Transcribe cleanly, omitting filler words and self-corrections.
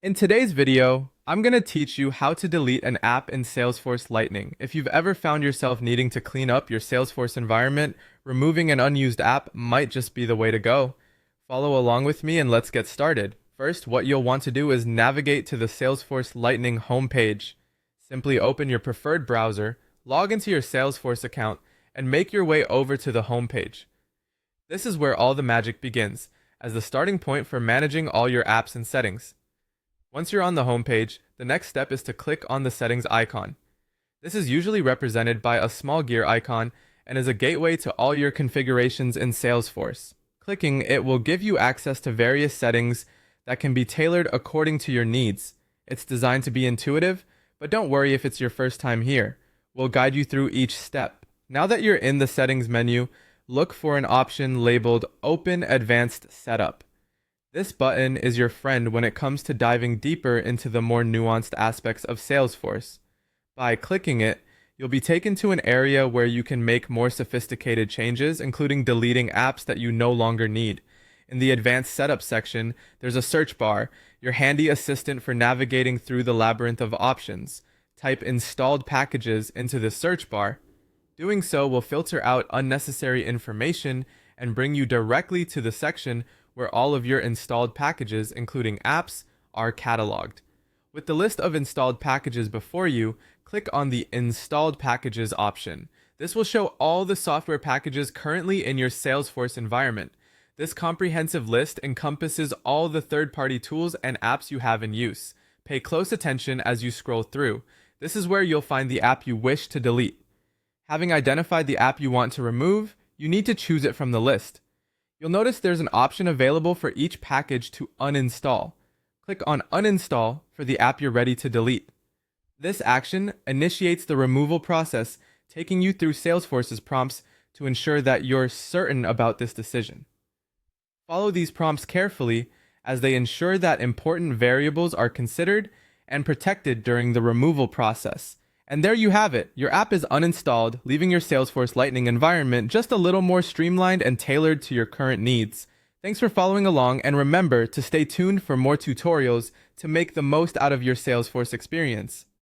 In today's video, I'm going to teach you how to delete an app in Salesforce Lightning. If you've ever found yourself needing to clean up your Salesforce environment, removing an unused app might just be the way to go. Follow along with me and let's get started. First, what you'll want to do is navigate to the Salesforce Lightning homepage. Simply open your preferred browser, log into your Salesforce account, and make your way over to the homepage. This is where all the magic begins, as the starting point for managing all your apps and settings. Once you're on the homepage, the next step is to click on the settings icon. This is usually represented by a small gear icon and is a gateway to all your configurations in Salesforce. Clicking it will give you access to various settings that can be tailored according to your needs. It's designed to be intuitive, but don't worry if it's your first time here. We'll guide you through each step. Now that you're in the settings menu, look for an option labeled Open Advanced Setup. This button is your friend when it comes to diving deeper into the more nuanced aspects of Salesforce. By clicking it, you'll be taken to an area where you can make more sophisticated changes, including deleting apps that you no longer need. In the Advanced Setup section, there's a search bar, your handy assistant for navigating through the labyrinth of options. Type installed packages into the search bar. Doing so will filter out unnecessary information and bring you directly to the section where all of your installed packages, including apps, are cataloged. With the list of installed packages before you, click on the Installed Packages option. This will show all the software packages currently in your Salesforce environment. This comprehensive list encompasses all the third-party tools and apps you have in use. Pay close attention as you scroll through. This is where you'll find the app you wish to delete. Having identified the app you want to remove, you need to choose it from the list. You'll notice there's an option available for each package to uninstall. Click on Uninstall for the app you're ready to delete. This action initiates the removal process, taking you through Salesforce's prompts to ensure that you're certain about this decision. Follow these prompts carefully as they ensure that important variables are considered and protected during the removal process. And there you have it. Your app is uninstalled, leaving your Salesforce Lightning environment just a little more streamlined and tailored to your current needs. Thanks for following along, and remember to stay tuned for more tutorials to make the most out of your Salesforce experience.